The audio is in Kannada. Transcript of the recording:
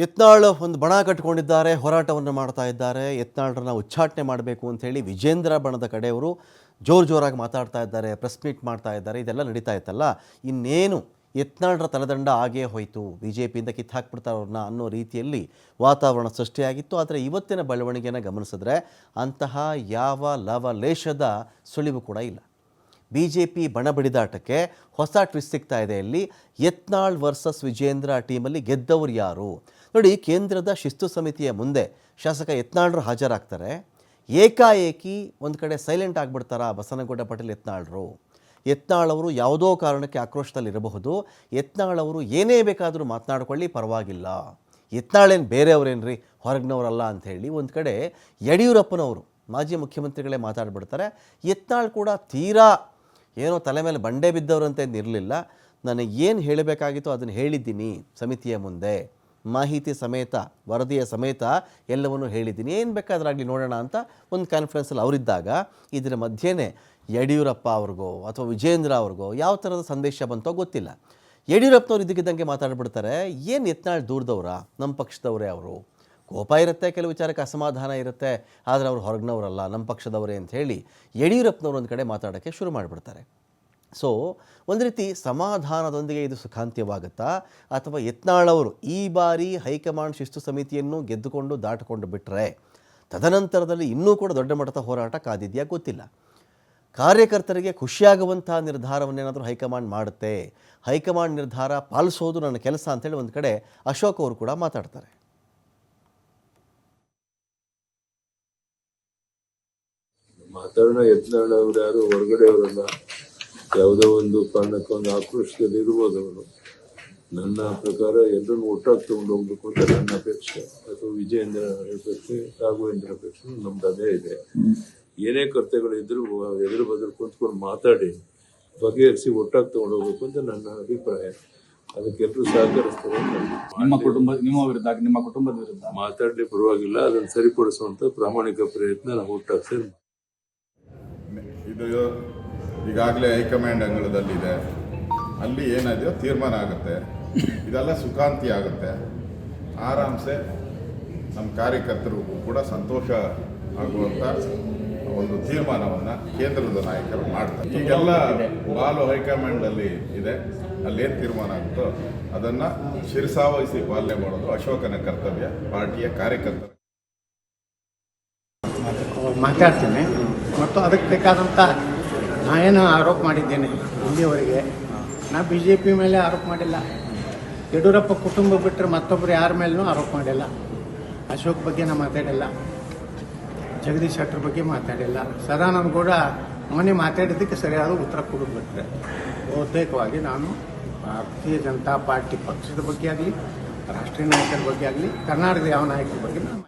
ಯತ್ನಾಳ್ ಒಂದು ಬಣ ಕಟ್ಟಿಕೊಂಡಿದ್ದಾರೆ, ಹೋರಾಟವನ್ನು ಮಾಡ್ತಾ ಇದ್ದಾರೆ. ಯತ್ನಾಳ್ರನ್ನ ಉಚ್ಚಾಟನೆ ಮಾಡಬೇಕು ಅಂತ ಹೇಳಿ ವಿಜೇಂದ್ರ ಬಣದ ಕಡೆಯವರು ಜೋರಾಗಿ ಮಾತಾಡ್ತಾ ಇದ್ದಾರೆ, ಪ್ರೆಸ್ ಮೀಟ್ ಮಾಡ್ತಾ ಇದ್ದಾರೆ. ಇದೆಲ್ಲ ನಡೀತಾ ಇತ್ತಲ್ಲ, ಇನ್ನೇನು ಯತ್ನಾಳ್ರ ತಲೆದಂಡ ಆಗೇ ಹೋಯಿತು, ಬಿ ಜೆ ಪಿಯಿಂದ ಕಿತ್ತು ಹಾಕ್ಬಿಡ್ತಾರೆ ಅವ್ರನ್ನ ಅನ್ನೋ ರೀತಿಯಲ್ಲಿ ವಾತಾವರಣ ಸೃಷ್ಟಿಯಾಗಿತ್ತು. ಆದರೆ ಇವತ್ತಿನ ಬೆಳವಣಿಗೆಯನ್ನು ಗಮನಿಸಿದ್ರೆ ಅಂತಹ ಯಾವ ಲವಲೇಶದ ಸುಳಿವು ಕೂಡ ಇಲ್ಲ. ಬಿ ಜೆ ಪಿ ಬಣ ಬಡಿದಾಟಕ್ಕೆ ಹೊಸ ಟ್ವಿಸ್ಟ್ ಸಿಗ್ತಾ ಇದೆ. ಇಲ್ಲಿ ಯತ್ನಾಳ್ ವರ್ಸಸ್ ವಿಜೇಂದ್ರ ಟೀಮಲ್ಲಿ ಗೆದ್ದವರು ಯಾರು ನೋಡಿ. ಕೇಂದ್ರದ ಶಿಸ್ತು ಸಮಿತಿಯ ಮುಂದೆ ಶಾಸಕ ಯತ್ನಾಳ್ರು ಹಾಜರಾಗ್ತಾರೆ. ಏಕಾಏಕಿ ಒಂದು ಕಡೆ ಸೈಲೆಂಟ್ ಆಗಿಬಿಡ್ತಾರ ಬಸನಗೌಡ ಪಾಟೀಲ್ ಯತ್ನಾಳ್ ಅವರು ಯಾವುದೋ ಕಾರಣಕ್ಕೆ ಆಕ್ರೋಶದಲ್ಲಿರಬಹುದು. ಯತ್ನಾಳ್ ಅವರು ಏನೇ ಬೇಕಾದರೂ ಮಾತನಾಡ್ಕೊಳ್ಳಿ, ಪರವಾಗಿಲ್ಲ, ಯತ್ನಾಳೇನು ಬೇರೆಯವರೇನ್ರಿ, ಹೊರಗಿನವರಲ್ಲ ಅಂಥೇಳಿ ಒಂದು ಕಡೆ ಯಡಿಯೂರಪ್ಪನವರು ಮಾಜಿ ಮುಖ್ಯಮಂತ್ರಿಗಳೇ ಮಾತಾಡ್ಬಿಡ್ತಾರೆ. ಯತ್ನಾಳ್ ಕೂಡ ತೀರಾ ಏನೋ ತಲೆ ಮೇಲೆ ಬಂಡೆ ಬಿದ್ದವರಂತ ಇರಲಿಲ್ಲ. ನನಗೆ ಏನು ಹೇಳಬೇಕಾಗಿತ್ತು ಅದನ್ನು ಹೇಳಿದ್ದೀನಿ, ಸಮಿತಿಯ ಮುಂದೆ ಮಾಹಿತಿ ಸಮೇತ ವರದಿಯ ಸಮೇತ ಎಲ್ಲವನ್ನೂ ಹೇಳಿದ್ದೀನಿ, ಏನು ಬೇಕಾದ್ರಾಗಲಿ ನೋಡೋಣ ಅಂತ ಒಂದು ಕಾನ್ಫರೆನ್ಸಲ್ಲಿ ಅವರಿದ್ದಾಗ ಇದರ ಮಧ್ಯೆನೇ ಯಡಿಯೂರಪ್ಪ ಅವ್ರಿಗೋ ಅಥವಾ ವಿಜೇಂದ್ರ ಅವ್ರಿಗೋ ಯಾವ ಥರದ ಸಂದೇಶ ಬಂತೋ ಗೊತ್ತಿಲ್ಲ. ಯಡಿಯೂರಪ್ಪನವ್ರು ಇದಕ್ಕಿದ್ದಂಗೆ ಮಾತಾಡ್ಬಿಡ್ತಾರೆ, ಏನು ಯತ್ನಾಳ್ ದೂರದವರ, ನಮ್ಮ ಪಕ್ಷದವರೇ ಅವರು, ಕೋಪ ಇರುತ್ತೆ, ಕೆಲವು ವಿಚಾರಕ್ಕೆ ಅಸಮಾಧಾನ ಇರುತ್ತೆ, ಆದರೆ ಅವರು ಹೊರಗಿನವರಲ್ಲ, ನಮ್ಮ ಪಕ್ಷದವರೇ ಅಂತ ಹೇಳಿ ಯಡಿಯೂರಪ್ಪನವ್ರು ಒಂದು ಕಡೆ ಮಾತಾಡೋಕ್ಕೆ ಶುರು ಮಾಡಿಬಿಡ್ತಾರೆ. ಸೊ ಒಂದು ರೀತಿ ಸಮಾಧಾನದೊಂದಿಗೆ ಇದು ಸುಖಾಂತ್ಯವಾಗುತ್ತಾ ಅಥವಾ ಯತ್ನಾಳ್ ಅವರು ಈ ಬಾರಿ ಹೈಕಮಾಂಡ್ ಶಿಸ್ತು ಸಮಿತಿಯನ್ನು ಗೆದ್ದುಕೊಂಡು ದಾಟಿಕೊಂಡು ಬಿಟ್ಟರೆ ತದನಂತರದಲ್ಲಿ ಇನ್ನೂ ಕೂಡ ದೊಡ್ಡ ಮಟ್ಟದ ಹೋರಾಟ ಕಾದಿದೆಯಾ ಗೊತ್ತಿಲ್ಲ. ಕಾರ್ಯಕರ್ತರಿಗೆ ಖುಷಿಯಾಗುವಂಥ ನಿರ್ಧಾರವನ್ನೇನಾದರೂ ಹೈಕಮಾಂಡ್ ಮಾಡುತ್ತೆ, ಹೈಕಮಾಂಡ್ ನಿರ್ಧಾರ ಪಾಲಿಸೋದು ನನ್ನ ಕೆಲಸ ಅಂತೇಳಿ ಒಂದು ಕಡೆ ಅಶೋಕ್ ಅವರು ಕೂಡ ಮಾತಾಡ್ತಾರೆ. ಮಾತಾಡೋಣ. ಯತ್ನಾಳ್ ಅವರು ಯಾರು ಹೊರಗಡೆಯವರಲ್ಲ, ಯಾವುದೋ ಒಂದು ಕಾರಣಕ್ಕೆ ಒಂದು ಆಕ್ರೋಶದಲ್ಲಿ ಇರ್ಬೋದು ಅವರು. ನನ್ನ ಪ್ರಕಾರ ಎಲ್ಲರನ್ನು ಒಟ್ಟಾಗಿ ತಗೊಂಡು ಹೋಗ್ಬೇಕು ಅಂತ ನನ್ನ ಅಪೇಕ್ಷೆ, ಅಥವಾ ವಿಜಯೇಂದ್ರ ಅಪೇಕ್ಷೆ, ರಾಘವೇಂದ್ರ ಅಪೇಕ್ಷೆ, ನಮ್ದು ಅದೇ ಇದೆ. ಏನೇ ಕರ್ತವ್ಯಗಳಿದ್ರು ಎದುರು ಬದುರು ಕುಂತ್ಕೊಂಡು ಮಾತಾಡಿ ಬಗೆಹರಿಸಿ ಒಟ್ಟಾಗಿ ತಗೊಂಡು ಹೋಗ್ಬೇಕು ಅಂತ ನನ್ನ ಅಭಿಪ್ರಾಯ. ಅದಕ್ಕೆಲ್ಲರೂ ಸಹಕರಿಸ್ತಾರೆ. ನಿಮ್ಮ ಕುಟುಂಬದ ವಿರುದ್ಧ ಮಾತಾಡಲಿ ಪರವಾಗಿಲ್ಲ, ಅದನ್ನು ಸರಿಪಡಿಸುವಂತ ಪ್ರಾಮಾಣಿಕ ಪ್ರಯತ್ನ ನಾವು ಒಟ್ಟಾಗಿ ಸೇರಿ. ಇದು ಈಗಾಗಲೇ ಹೈಕಮಾಂಡ್ ಅಂಗಳದಲ್ಲಿದೆ, ಅಲ್ಲಿ ಏನಿದೆಯೋ ತೀರ್ಮಾನ ಆಗುತ್ತೆ. ಇದೆಲ್ಲ ಸುಖಾಂತಿ ಆಗುತ್ತೆ. ಆರಾಮ್ಸೆ ನಮ್ಮ ಕಾರ್ಯಕರ್ತರಿಗೂ ಕೂಡ ಸಂತೋಷ ಆಗುವಂಥ ಒಂದು ತೀರ್ಮಾನವನ್ನು ಕೇಂದ್ರದ ನಾಯಕರು ಮಾಡ್ತಾರೆ. ಈಗೆಲ್ಲ ಬಾಲು ಹೈಕಮಾಂಡಲ್ಲಿ ಇದೆ, ಅಲ್ಲೇನು ತೀರ್ಮಾನ ಆಗುತ್ತೋ ಅದನ್ನು ಶಿರಸಾವಹಿಸಿ ಪಾಲನೆ ಮಾಡೋದು ಅಶೋಕನ ಕರ್ತವ್ಯ, ಪಾರ್ಟಿಯ ಕಾರ್ಯಕರ್ತರು. ಮಾತಾಡ್ತೀನಿ ಮತ್ತು ಅದಕ್ಕೆ ಬೇಕಾದಂಥ ನಾ ಏನು ಆರೋಪ ಮಾಡಿದ್ದೇನೆ ಇಲ್ಲಿಯವರೆಗೆ, ನಾ ಬಿ ಜೆ ಪಿ ಮೇಲೆ ಆರೋಪ ಮಾಡಿಲ್ಲ. ಯಡಿಯೂರಪ್ಪ ಕುಟುಂಬ ಬಿಟ್ಟರೆ ಮತ್ತೊಬ್ಬರು ಯಾರ ಮೇಲೂ ಆರೋಪ ಮಾಡಿಲ್ಲ. ಅಶೋಕ್ ಬಗ್ಗೆ ನಾ ಮಾತಾಡಿಲ್ಲ, ಜಗದೀಶ್ ಶೆಟ್ಟರ್ ಬಗ್ಗೆ ಮಾತಾಡಿಲ್ಲ. ಸದಾನಂದ ಗೌಡ ಮೊನ್ನೆ ಮಾತಾಡಿದ್ದಕ್ಕೆ ಸರಿಯಾದ ಉತ್ತರ ಕೊಡೋದು ಬಹುತೇಕವಾಗಿ ನಾನು ಭಾರತೀಯ ಜನತಾ ಪಾರ್ಟಿ ಪಕ್ಷದ ಬಗ್ಗೆ ಆಗಲಿ, ರಾಷ್ಟ್ರೀಯ ನಾಯಕರ ಬಗ್ಗೆ ಆಗಲಿ, ಕರ್ನಾಟಕದ ಯಾವ ನಾಯಕರ ಬಗ್ಗೆ ನಾನು